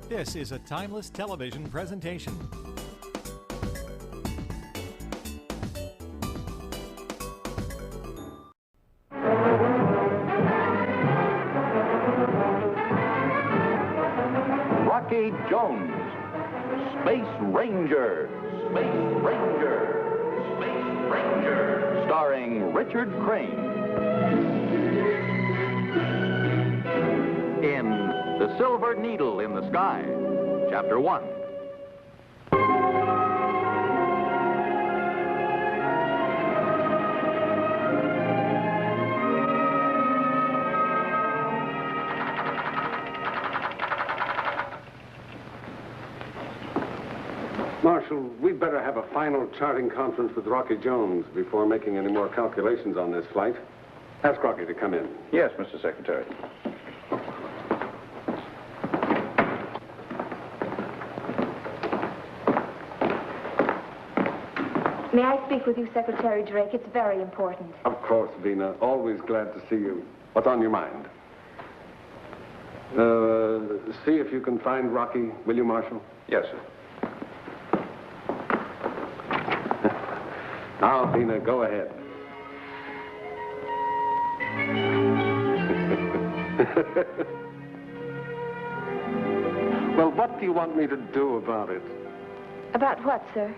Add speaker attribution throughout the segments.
Speaker 1: This is a timeless television presentation.
Speaker 2: Rocky Jones, Space Ranger, Space Ranger, Space Ranger, starring Richard Crane. In The Silver Needle in the Sky, Chapter 1.
Speaker 3: Marshal, we'd better have a final charting conference with Rocky Jones before making any more calculations on this flight. Ask Rocky to come in.
Speaker 2: Yes, Mr. Secretary.
Speaker 4: May I speak with you, Secretary Drake? It's very important.
Speaker 3: Of course, Vina. Always glad to see you. What's on your mind? See if you can find Rocky, will you, Marshal?
Speaker 2: Yes, sir.
Speaker 3: Now, Vina, go ahead. Well, what do you want me to do about it?
Speaker 4: About what, sir?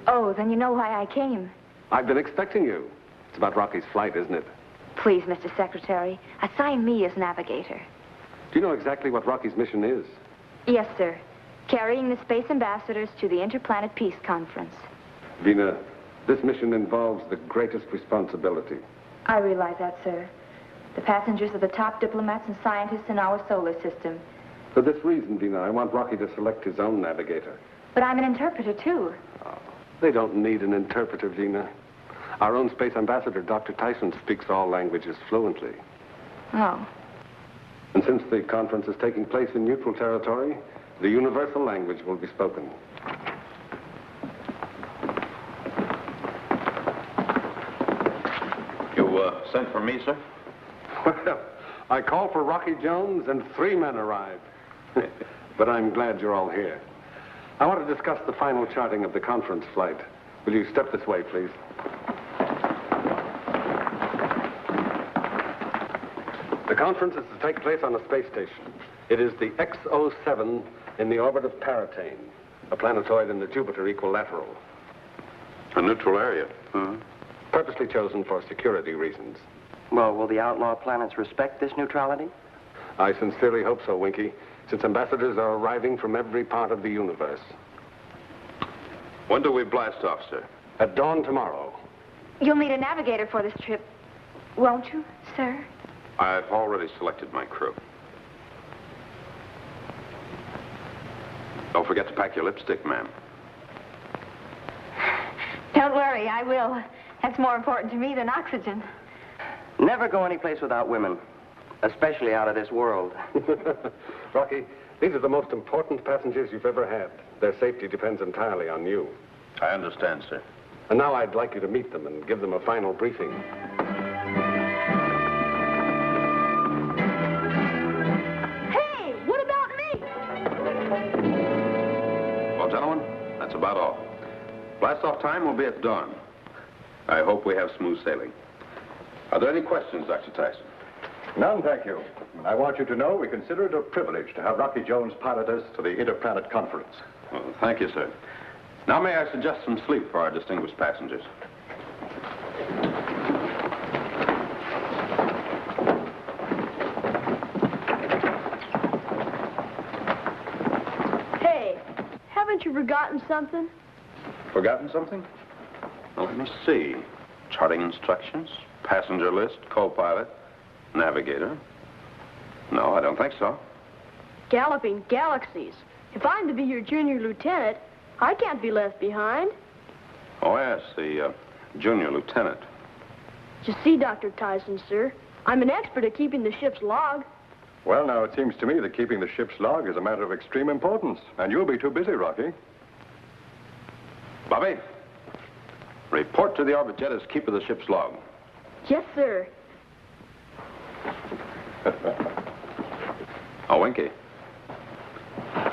Speaker 4: Oh, then you know why I came.
Speaker 3: I've been expecting you. It's about Rocky's flight, isn't it?
Speaker 4: Please, Mr. Secretary, assign me as navigator.
Speaker 3: Do you know exactly what Rocky's mission is?
Speaker 4: Yes, sir. Carrying the space ambassadors to the Interplanet Peace Conference.
Speaker 3: Vina, this mission involves the greatest responsibility.
Speaker 4: I realize that, sir. The passengers are the top diplomats and scientists in our solar system.
Speaker 3: For this reason, Vina, I want Rocky to select his own navigator.
Speaker 4: But I'm an interpreter, too.
Speaker 3: Oh, they don't need an interpreter, Vina. Our own space ambassador, Dr. Tyson, speaks all languages fluently.
Speaker 4: Oh.
Speaker 3: And since the conference is taking place in neutral territory, the universal language will be spoken.
Speaker 2: You sent for me, sir?
Speaker 3: Well, I called for Rocky Jones and 3 men arrived. But I'm glad you're all here. I want to discuss the final charting of the conference flight. Will you step this way, please? The conference is to take place on a space station. It is the X-07 in the orbit of Paratane, a planetoid in the Jupiter equilateral.
Speaker 2: A neutral area.
Speaker 3: Purposely chosen for security reasons.
Speaker 5: Well, will the outlaw planets respect this neutrality?
Speaker 3: I sincerely hope so, Winky, since ambassadors are arriving from every part of the universe.
Speaker 2: When do we blast off, sir?
Speaker 3: At dawn tomorrow.
Speaker 4: You'll need a navigator for this trip, won't you, sir?
Speaker 2: I've already selected my crew. Don't forget to pack your lipstick, ma'am.
Speaker 4: Don't worry, I will. That's more important to me than oxygen.
Speaker 5: Never go anyplace without women, especially out of this world.
Speaker 3: Rocky, these are the most important passengers you've ever had. Their safety depends entirely on you.
Speaker 2: I understand, sir.
Speaker 3: And now I'd like you to meet them and give them a final briefing.
Speaker 4: Hey, what about me?
Speaker 2: Well, gentlemen, that's about all. Blast-off time will be at dawn. I hope we have smooth sailing. Are there any questions, Dr. Tyson?
Speaker 6: None, thank you. I want you to know we consider it a privilege to have Rocky Jones pilot us to the Interplanet Conference.
Speaker 2: Well, thank you, sir. Now may I suggest some sleep for our distinguished passengers?
Speaker 7: Hey, haven't you forgotten something?
Speaker 2: Forgotten something? Well, let me see. Charting instructions, passenger list, co-pilot, navigator. No, I don't think so.
Speaker 7: Galloping galaxies. If I'm to be your junior lieutenant, I can't be left behind.
Speaker 2: Oh, yes, the junior lieutenant.
Speaker 7: You see, Dr. Tyson, sir, I'm an expert at keeping the ship's log.
Speaker 6: Well, now, it seems to me that keeping the ship's log is a matter of extreme importance, and you'll be too busy, Rocky.
Speaker 2: Bobby, report to the orbit jet as keeper of the ship's log.
Speaker 7: Yes, sir.
Speaker 2: Oh, Winky,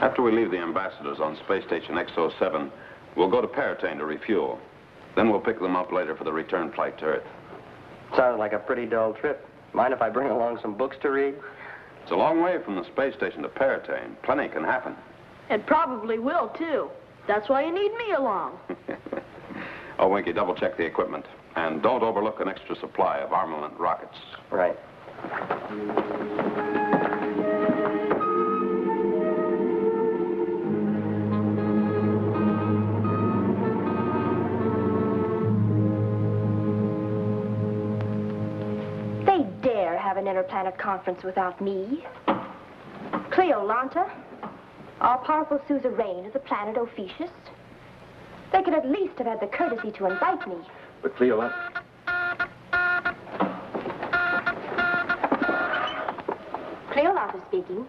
Speaker 2: After we leave the ambassadors on Space Station XO7, we'll go to Paratane to refuel. Then we'll pick them up later for the return flight to Earth.
Speaker 5: Sounds like a pretty dull trip. Mind if I bring along some books to read?
Speaker 2: It's a long way from the space station to Paratane. Plenty can happen.
Speaker 7: It probably will, too. That's why you need me along.
Speaker 2: Oh, Winky, double-check the equipment. And don't overlook an extra supply of armament rockets.
Speaker 5: Right.
Speaker 4: They dare have an interplanet conference without me. Cleolanta, all-powerful suzerain of the planet Ophiuchus. They could at least have had the courtesy to invite me.
Speaker 6: But Cleo,
Speaker 4: Cleolanta speaking.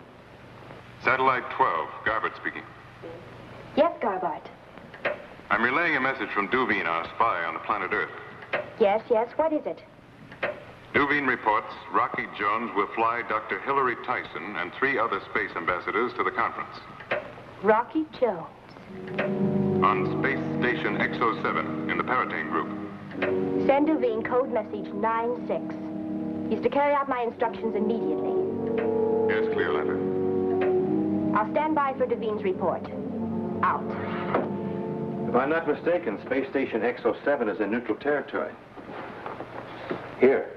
Speaker 8: Satellite 12, Garbett speaking.
Speaker 4: Yes, Garbart.
Speaker 8: I'm relaying a message from Duveen, our spy on the planet Earth.
Speaker 4: Yes, what is it?
Speaker 8: Duveen reports Rocky Jones will fly Dr. Hillary Tyson and 3 other space ambassadors to the conference.
Speaker 4: Rocky Jones.
Speaker 8: On Space Station XO7 in the Paratane group.
Speaker 4: Send Duveen code message 96. He's to carry out my instructions immediately.
Speaker 8: Yes, Cleolanta.
Speaker 4: I'll stand by for Duveen's report. Out.
Speaker 6: if I'm not mistaken, Space Station XO7 is in neutral territory. Here.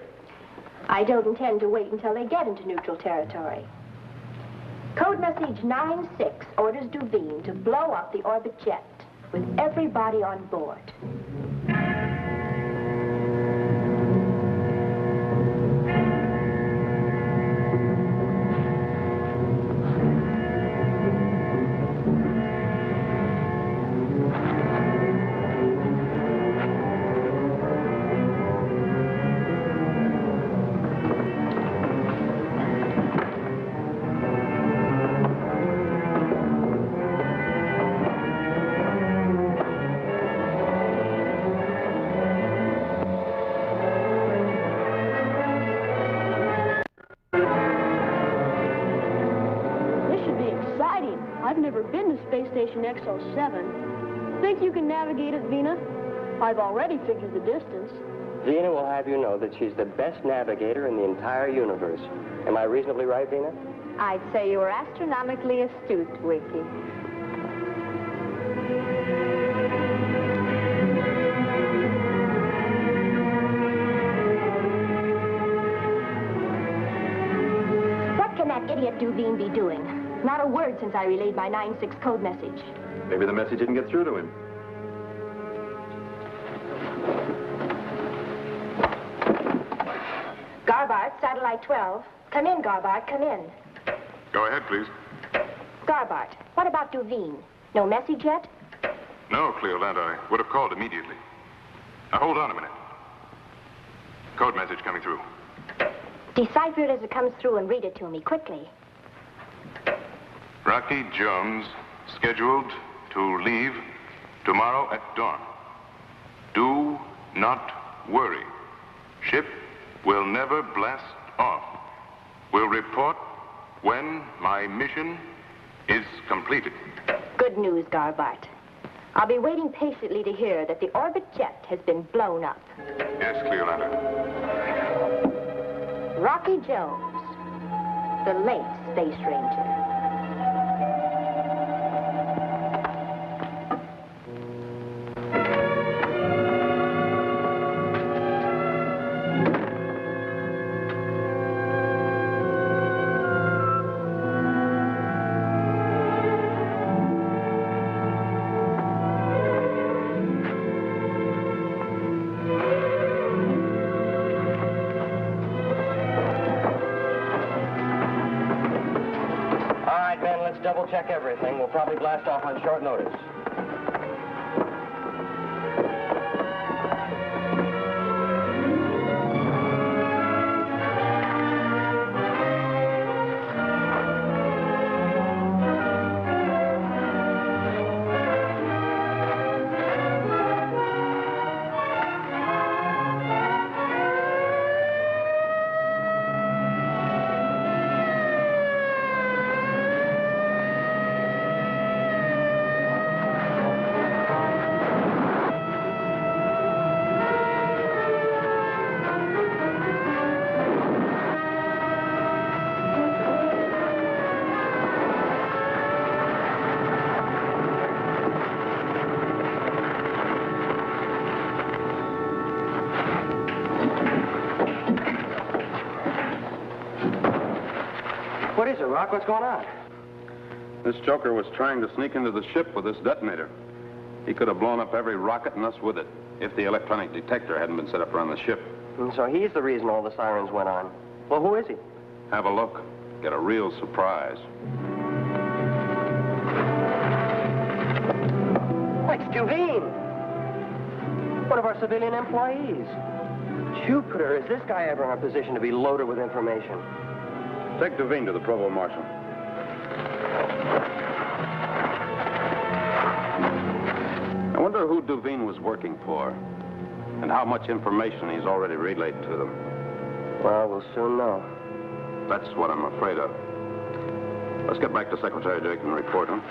Speaker 4: I don't intend to wait until they get into neutral territory. Code message 96 orders Duveen to blow up the orbit jet with everybody on board.
Speaker 7: I've never been to Space Station XO7. Think you can navigate it, Vina? I've already figured the distance.
Speaker 5: Vina will have you know that she's the best navigator in the entire universe. Am I reasonably right, Vina?
Speaker 4: I'd say you were astronomically astute, Wiki. What can that idiot Duveen be doing? Not a word since I relayed my 96 code message.
Speaker 6: Maybe the message didn't get through to him.
Speaker 4: Garbart, Satellite 12. Come in, Garbart, come in.
Speaker 8: Go ahead, please.
Speaker 4: Garbart, what about Duveen? No message yet?
Speaker 8: No, Cleolanda, I would have called immediately. Now, hold on a minute. Code message coming through.
Speaker 4: Decipher it as it comes through and read it to me, quickly.
Speaker 8: Rocky Jones, scheduled to leave tomorrow at dawn. Do not worry. Ship will never blast off. Will report when my mission is completed.
Speaker 4: Good news, Garbart. I'll be waiting patiently to hear that the orbit jet has been blown up.
Speaker 8: Yes, Cleolanda.
Speaker 4: Rocky Jones, the late Space Ranger.
Speaker 5: Double-check everything. We'll probably blast off on short notice. What is it, Rock? What's going on?
Speaker 2: This joker was trying to sneak into the ship with this detonator. He could have blown up every rocket and us with it if the electronic detector hadn't been set up around the ship.
Speaker 5: And so he's the reason all the sirens went on. Well, who is he?
Speaker 2: Have a look. Get a real surprise.
Speaker 5: It's Duveen. One of our civilian employees. Jupiter, is this guy ever in a position to be loaded with information?
Speaker 2: Take Duveen to the Provost Marshal. I wonder who Duveen was working for and how much information he's already relayed to them.
Speaker 5: Well, we'll soon know.
Speaker 2: That's what I'm afraid of. Let's get back to Secretary Drake and report him.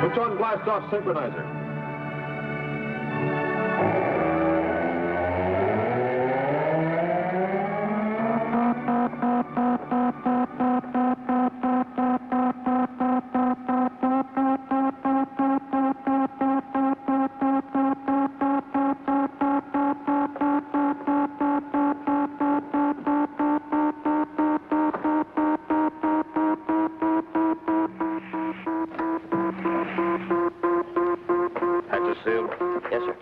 Speaker 6: Switch on blast-off synchronizer.
Speaker 2: Sealed?
Speaker 5: Yes, sir.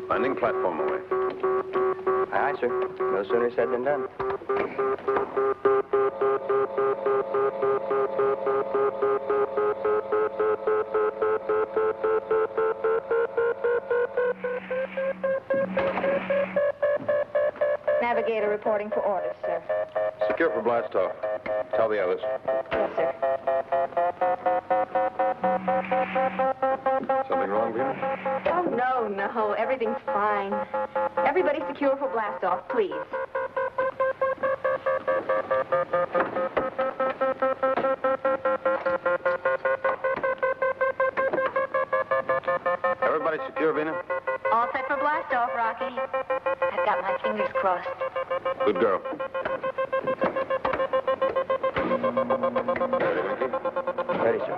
Speaker 2: Landing platform away.
Speaker 5: Aye, sir. No sooner said than done.
Speaker 4: Navigator reporting for orders, sir.
Speaker 2: Secure for blast-off. Tell the others.
Speaker 4: Yes, sir.
Speaker 2: Something wrong, Vina?
Speaker 4: Oh, no. Everything's fine. Everybody secure for blast-off, please.
Speaker 2: Everybody secure, Vina?
Speaker 4: All set for blast-off, Rocky. I've got my fingers crossed.
Speaker 2: Good girl. Ready, Mickey?
Speaker 5: Ready, sir.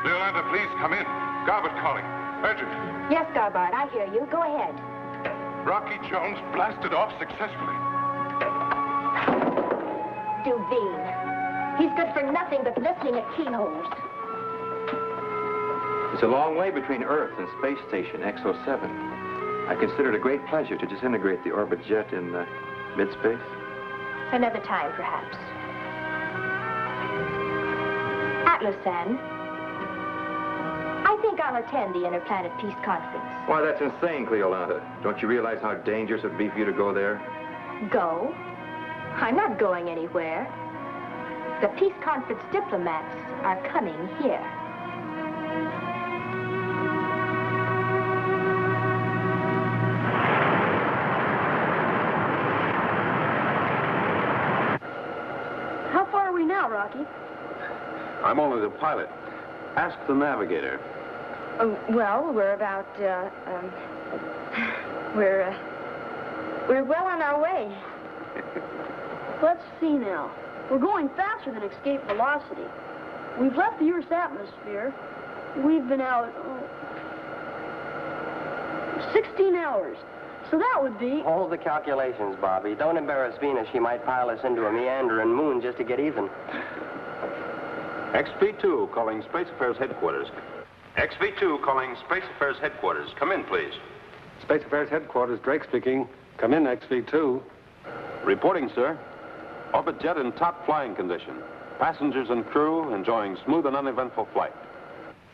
Speaker 8: Leolanda, please come in. Garbutt calling. Urgent.
Speaker 4: Yes, Garbutt, I hear you. Go ahead.
Speaker 8: Rocky Jones blasted off successfully.
Speaker 4: Duveen. He's good for nothing but listening at keyholes.
Speaker 9: It's a long way between Earth and Space Station XO7. I consider it a great pleasure to disintegrate the orbit jet in mid-space.
Speaker 4: Another time, perhaps. Atlas-san, I think I'll attend the Interplanet Peace Conference.
Speaker 9: Why, that's insane, Cleolanta. Don't you realize how dangerous it would be for you to go there?
Speaker 4: Go? I'm not going anywhere. The Peace Conference diplomats are coming here.
Speaker 7: How far are we now, Rocky?
Speaker 2: I'm only the pilot. Ask the navigator.
Speaker 4: Well, we're about, we're well on our way.
Speaker 7: Let's see now. We're going faster than escape velocity. We've left the Earth's atmosphere. We've been out 16 hours. So that would be...
Speaker 5: Hold the calculations, Bobby. Don't embarrass Venus. She might pile us into a meandering moon just to get even.
Speaker 2: XV2 calling Space Affairs Headquarters. XV2 calling Space Affairs Headquarters. Come in, please.
Speaker 3: Space Affairs Headquarters, Drake speaking. Come in, XV2.
Speaker 2: Reporting, sir. Orbit jet in top flying condition. Passengers and crew enjoying smooth and uneventful flight.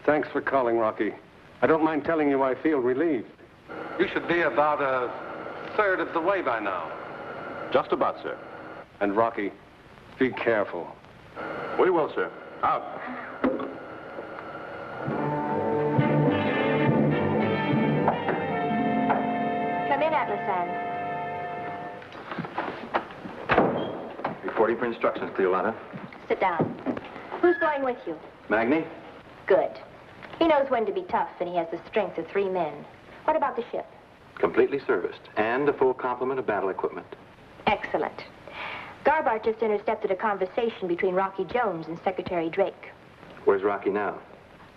Speaker 3: Thanks for calling, Rocky. I don't mind telling you I feel relieved. You should be about a third of the way by now.
Speaker 2: Just about, sir.
Speaker 3: And Rocky, be careful.
Speaker 2: We will, sir. Out.
Speaker 4: Come in, Atlasan.
Speaker 9: Reporting for instructions, Cleolana.
Speaker 4: Sit down. Who's going with you?
Speaker 9: Magni?
Speaker 4: Good. He knows when to be tough, and he has the strength of 3 men. What about the ship?
Speaker 9: Completely serviced, and a full complement of battle equipment.
Speaker 4: Excellent. Garbart just intercepted a conversation between Rocky Jones and Secretary Drake.
Speaker 9: Where's Rocky now?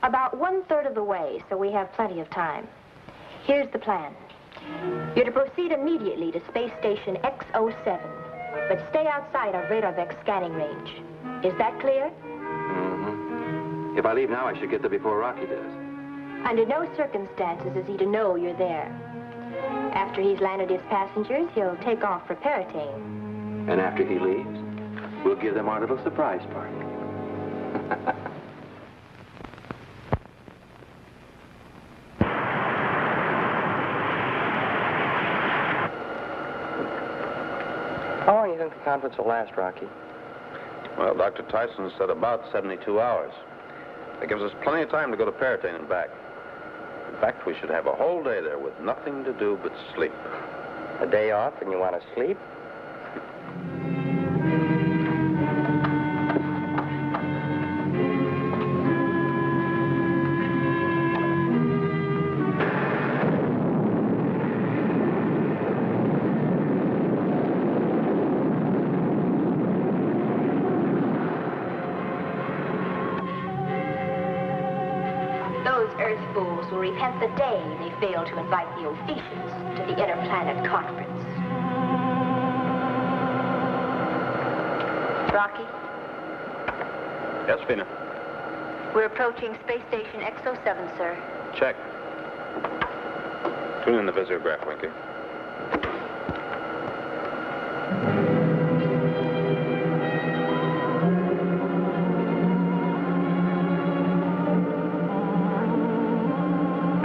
Speaker 4: About 1/3 of the way, so we have plenty of time. Here's the plan. You're to proceed immediately to Space Station X07, but stay outside our Radarvex scanning range. Is that clear?
Speaker 9: Mm-hmm. If I leave now, I should get there before Rocky does.
Speaker 4: Under no circumstances is he to know you're there. After he's landed his passengers, he'll take off for Paratane.
Speaker 9: And after he leaves, we'll give them our little surprise party.
Speaker 5: How long do you think the conference will last, Rocky?
Speaker 2: Well, Dr. Tyson said about 72 hours. That gives us plenty of time to go to Paratane and back. In fact, we should have a whole day there with nothing to do but sleep.
Speaker 5: A day off and you want to sleep?
Speaker 4: Will repent the day they failed to invite the officials to the Interplanet Conference. Rocky?
Speaker 2: Yes, Fina?
Speaker 4: We're approaching Space Station X07, sir.
Speaker 2: Check. Tune in the visiograph, Winky.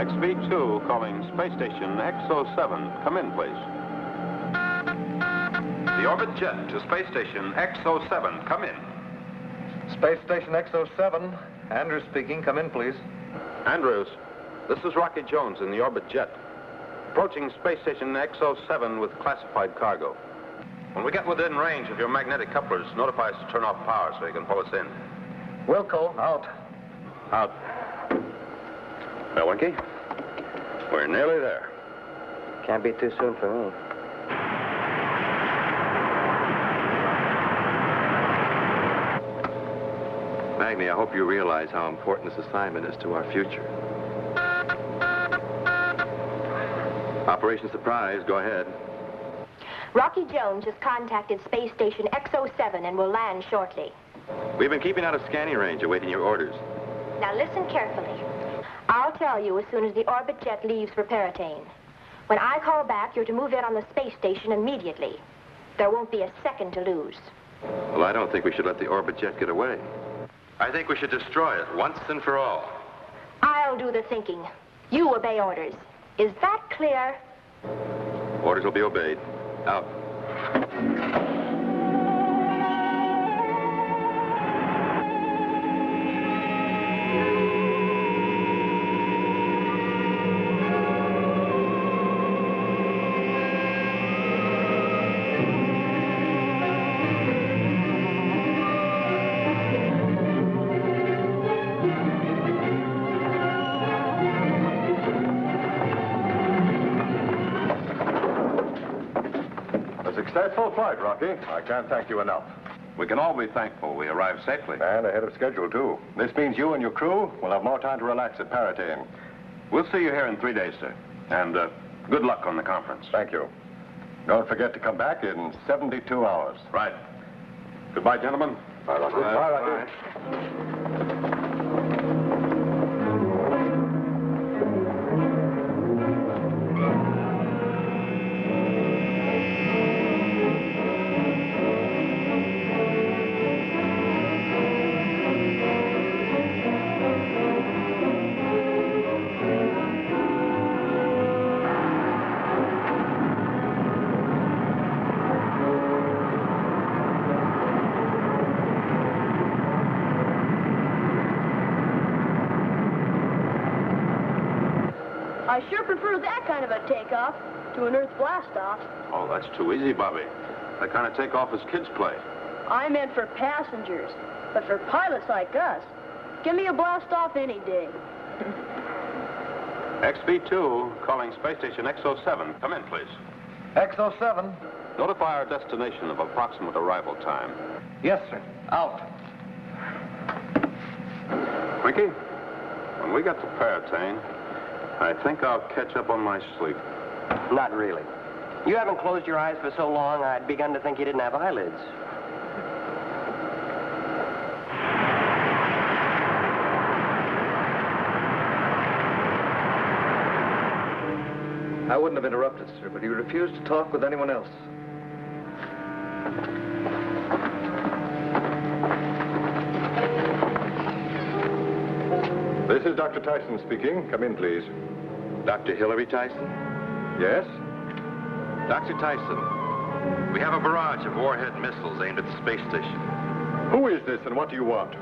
Speaker 2: XV2 calling Space Station X07. Come in, please. The Orbit Jet to Space Station X07. Come in.
Speaker 6: Space Station X07. Andrews speaking. Come in, please.
Speaker 2: Andrews, this is Rocky Jones in the Orbit Jet. Approaching Space Station X07 with classified cargo. When we get within range of your magnetic couplers, notify us to turn off power so you can pull us in.
Speaker 6: Wilco, out.
Speaker 2: Out. Well, Winky, we're nearly there.
Speaker 5: Can't be too soon for me.
Speaker 9: Magni, I hope you realize how important this assignment is to our future. Operation Surprise, go ahead.
Speaker 4: Rocky Jones has contacted Space Station X07 and will land shortly.
Speaker 9: We've been keeping out of scanning range, awaiting your orders.
Speaker 4: Now listen carefully. I'll tell you as soon as the Orbit Jet leaves for Paratane. When I call back, you're to move in on the space station immediately. There won't be a second to lose.
Speaker 9: Well, I don't think we should let the Orbit Jet get away. I think we should destroy it once and for all.
Speaker 4: I'll do the thinking. You obey orders. Is that clear?
Speaker 9: Orders will be obeyed. Out.
Speaker 6: Successful flight, Rocky. I can't thank you enough.
Speaker 2: We can all be thankful we arrived safely.
Speaker 6: And ahead of schedule, too. This means you and your crew will have more time to relax at Paratane.
Speaker 2: We'll see you here in 3 days, sir. And good luck on the conference.
Speaker 6: Thank you. Don't forget to come back in 72 hours.
Speaker 2: Right. Goodbye, gentlemen.
Speaker 6: Bye, Rocky. Bye, Rocky.
Speaker 7: I sure prefer that kind of a takeoff to an Earth blast-off.
Speaker 2: Oh, that's too easy, Bobby. That kind of takeoff is kids' play.
Speaker 7: I meant for passengers, but for pilots like us, give me a blast-off any day.
Speaker 2: XB2, calling Space Station X07. Come in, please.
Speaker 6: X07.
Speaker 2: Notify our destination of approximate arrival time.
Speaker 6: Yes, sir. Out.
Speaker 2: Winky, when we get to Paratane, I think I'll catch up on my sleep.
Speaker 5: Not really. You haven't closed your eyes for so long, I'd begun to think you didn't have eyelids.
Speaker 6: I wouldn't have interrupted, sir, but you refused to talk with anyone else. This is Dr. Tyson speaking. Come in, please.
Speaker 9: Dr. Hillary Tyson?
Speaker 6: Yes?
Speaker 9: Dr. Tyson, we have a barrage of warhead missiles aimed at the space station.
Speaker 6: Who is this and what do you want?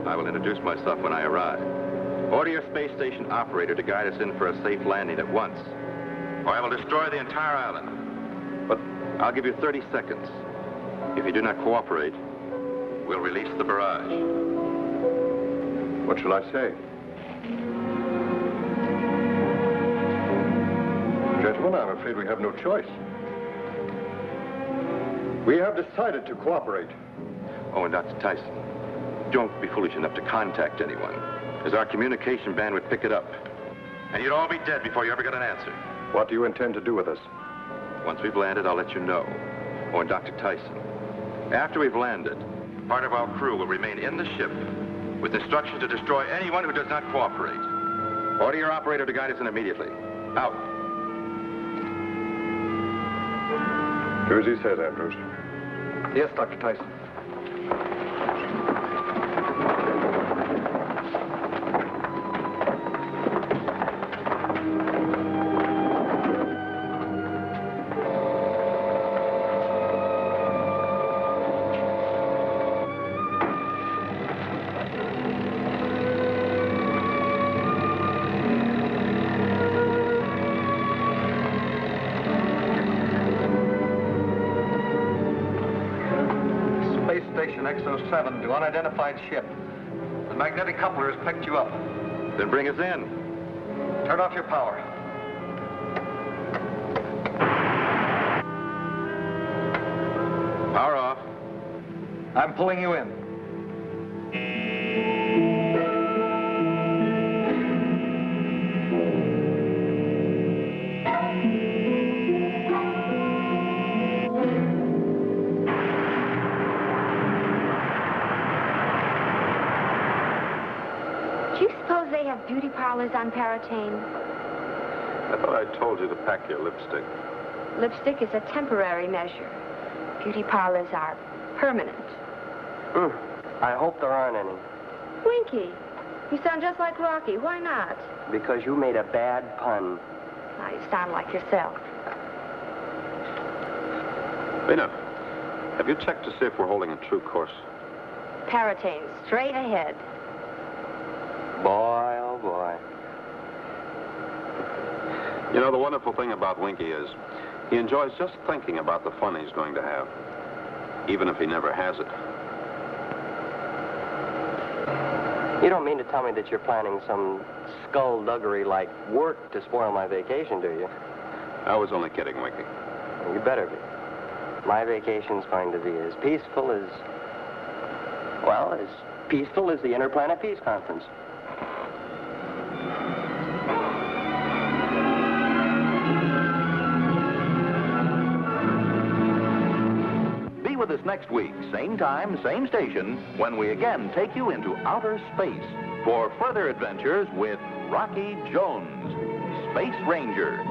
Speaker 9: I will introduce myself when I arrive. Order your space station operator to guide us in for a safe landing at once, or I will destroy the entire island. But I'll give you 30 seconds. If you do not cooperate, we'll release the barrage.
Speaker 6: What shall I say? Gentlemen, I'm afraid we have no choice. We have decided to cooperate.
Speaker 9: Oh, and Dr. Tyson, don't be foolish enough to contact anyone, as our communication band would pick it up. And you'd all be dead before you ever got an answer.
Speaker 6: What do you intend to do with us?
Speaker 9: Once we've landed, I'll let you know. Oh, and Dr. Tyson, after we've landed, part of our crew will remain in the ship with instructions to destroy anyone who does not cooperate. Order your operator to guide us in immediately. Out.
Speaker 6: Do as he says, Andrews.
Speaker 3: Yes, Dr. Tyson.
Speaker 6: X07 to unidentified ship. The magnetic coupler has picked you up.
Speaker 9: Then bring us in.
Speaker 6: Turn off your power.
Speaker 9: Power off.
Speaker 6: I'm pulling you in.
Speaker 4: Beauty parlors on Paratane?
Speaker 2: I thought I told you to pack your lipstick.
Speaker 4: Lipstick is a temporary measure. Beauty parlors are permanent.
Speaker 5: I hope there aren't any.
Speaker 4: Winky, you sound just like Rocky. Why not?
Speaker 5: Because you made a bad pun.
Speaker 4: Now you sound like yourself.
Speaker 2: Lena, have you checked to see if we're holding a true course?
Speaker 4: Paratane, straight ahead.
Speaker 5: Boy, oh boy.
Speaker 2: You know, the wonderful thing about Winky is he enjoys just thinking about the fun he's going to have, even if he never has it.
Speaker 5: You don't mean to tell me that you're planning some skullduggery like work to spoil my vacation, do you?
Speaker 2: I was only kidding, Winky.
Speaker 5: You better be. My vacation's going to be as peaceful as... well, as peaceful as the Interplanet Peace Conference.
Speaker 10: Be with us next week, same time, same station, when we again take you into outer space for further adventures with Rocky Jones, Space Ranger.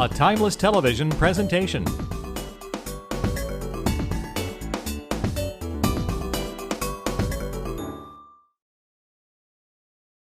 Speaker 1: a timeless television presentation.